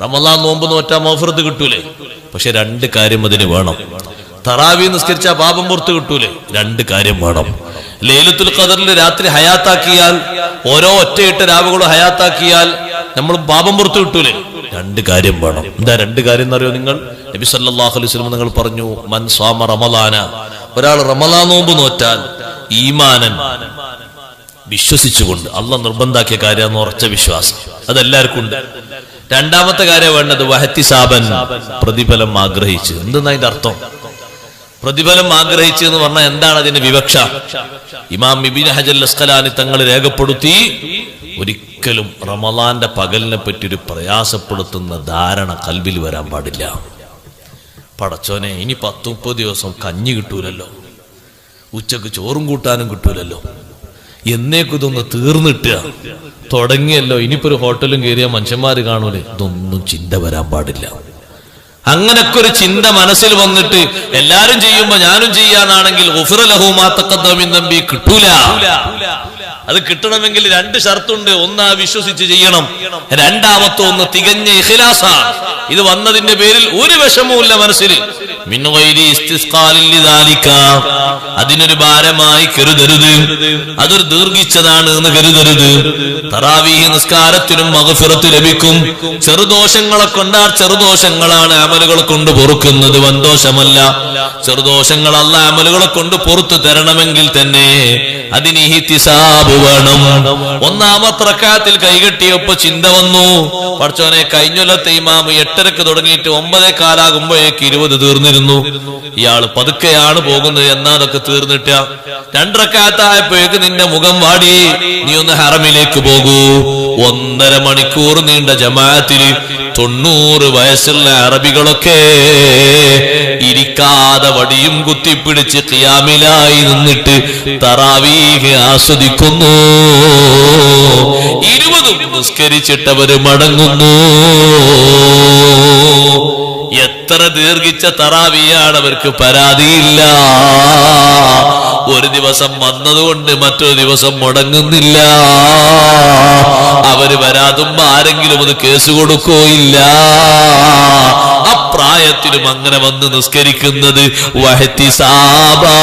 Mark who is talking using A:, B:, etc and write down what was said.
A: റമളാൻ നോമ്പ് നോറ്റാ മഗ്ഫിറത്ത് കിട്ടൂലേ? പക്ഷെ രണ്ട് കാര്യം അതിന് വേണം. തറാവീഹ് നിസ്കരിച്ചാൽ പാപം പുറത്ത് കിട്ടൂലേ? രണ്ട് കാര്യം വേണം. ലൈലത്തുൽ ഖദറിൽ രാത്രി ഹയാത്താക്കിയാൽ, ഓരോ ഒറ്റയിട്ട രാവുകളും ഹയാത്താക്കിയാൽ നമ്മൾ പാപം പുറത്ത് കിട്ടൂലേ? രണ്ട് കാര്യം വേണം. എന്താ രണ്ട് കാര്യം എന്നറിയോ നിങ്ങൾ? നബി സല്ലല്ലാഹു അലൈഹി വസല്ലം നിങ്ങൾ പറഞ്ഞു, മൻ സ്വാമ റമളാന, ഒരാൾ റമളാൻ നോമ്പ് നോറ്റാൽ ഈമാനൻ, വിശ്വസിച്ചുകൊണ്ട്, അള്ളാഹ് നിർബന്ധാക്കിയ കാര്യമെന്ന് ഉറച്ച വിശ്വാസം, അതെല്ലാവർക്കും ഉണ്ട്. രണ്ടാമത്തെ കാര്യം വേണ്ടത് വഹത്തിസാബൻ, പ്രതിഫലം ആഗ്രഹിച്ച്. എന്തെന്നാ ഇതിന്റെ അർത്ഥം? പ്രതിഫലം ആഗ്രഹിച്ച് എന്ന് പറഞ്ഞാൽ എന്താണ് അതിന്റെ വിവക്ഷ? ഇമാം ഇബ്നു ഹജർ അസ്ഖലാനി തങ്ങൾ രേഖപ്പെടുത്തി, ഒരിക്കലും റമളാന്റെ പകലിനെ പറ്റി ഒരു പ്രയാസപ്പെടുത്തുന്ന ധാരണ കൽബിൽ വരാൻ പാടില്ല. പടച്ചോനെ, ഇനി 10-30 ദിവസം കഞ്ഞി കിട്ടൂലല്ലോ, ഉച്ചക്ക് ചോറും കൂട്ടാനും കിട്ടൂലല്ലോ, എന്നേക്കും ഇതൊന്ന് തീർന്നിട്ടുക തുടങ്ങിയല്ലോ, ഇനിയിപ്പോ ഒരു ഹോട്ടലും കയറിയ മനുഷ്യന്മാര് കാണൂലേ, ഇതൊന്നും ചിന്ത വരാൻ പാടില്ല. അങ്ങനൊക്കെ ഒരു ചിന്ത മനസ്സിൽ വന്നിട്ട് എല്ലാരും ചെയ്യുമ്പോ ഞാനും ചെയ്യാനാണെങ്കിൽ ഗുഫിറ ലഹു മാ തഖദ്ദമ മിൻ ദംബി കിട്ടൂല. അത് കിട്ടണമെങ്കിൽ രണ്ട് ഷർത്തുണ്ട്. ഒന്ന്, വിശ്വസിച്ച് ചെയ്യണം. രണ്ടാമത്തെ ഒന്ന്, തികഞ്ഞ ഇഖ്ലാസാണ്. ഇത് വന്നതിന്റെ പേരിൽ ഒരു വിഷമവുമില്ല മനസ്സിൽ. മിൻ ഗൈരി ഇസ്തിസ്ഖാലിൻ ലിദാലിക, അതിനൊരു ഭാരമായി കരുതരുത്, അതൊരു ദീർഘിച്ചതാണ് എന്ന് കരുതരുത്. തറാവീഹ് നിസ്കാരത്തിനും മഗ്ഫിറത്ത് ലഭിക്കും. ചെറുദോഷങ്ങളെ കൊണ്ടാൽ, ചെറുദോഷങ്ങളാണ് അമലുകൾ കൊണ്ട് പൊറുക്കുന്നത്, വൻദോഷമല്ല. ചെറുദോഷങ്ങൾ അല്ലാഹ് അമലുകളെ കൊണ്ട് പൊറുത്തു തരണമെങ്കിൽ തന്നെ അതിന് ഇഹ്തിസാബ് വേണം. ഒന്നാമത്തെ റക്അത്തിൽ കൈകെട്ടിയപ്പോ ചിന്ത വന്നു, പടച്ചോനെ, കഴിഞ്ഞൊല്ലത്തെ ഇമാം 8:30 തുടങ്ങിയിട്ട് 9:15 20 തീർന്നിരുന്നു. ഇയാള് പതുക്കെയാണ് പോകുന്നത്, എന്നാ അതൊക്കെ തീർന്നിട്ട. 2 റക്അത്തായപ്പോഴേക്ക് നിന്റെ മുഖം വാടി, നീ ഒന്ന് ഹറമിലേക്ക് പോകൂ. 1.5 മണിക്കൂർ നീണ്ട ജമാഅത്തില് 90 വയസ്സുള്ള അറബികളൊക്കെ ഇരിക്കാതെ വടിയും കുത്തിപ്പിടിച്ച് ഖിയാമിലായി നിന്നിട്ട് തറാവീഹ് ആസ്വദിക്കുന്നു. 20 നിസ്കരിച്ചിട്ടവര് മടങ്ങുന്നു. എത്ര ദീർഘിച്ച തറാവീഹാണ്, അവർക്ക് പരാതിയില്ല. ഒരു ദിവസം വന്നതുകൊണ്ട് മറ്റൊരു ദിവസം മുടങ്ങുന്നില്ല. അവര് വരാതുമ്പോ ആരെങ്കിലും അത് കേസ് കൊടുക്കുകയില്ല. അപ്രായത്തിലും അങ്ങനെ വന്ന് നിസ്കരിക്കുന്നത് വഹ്തിസാബാ.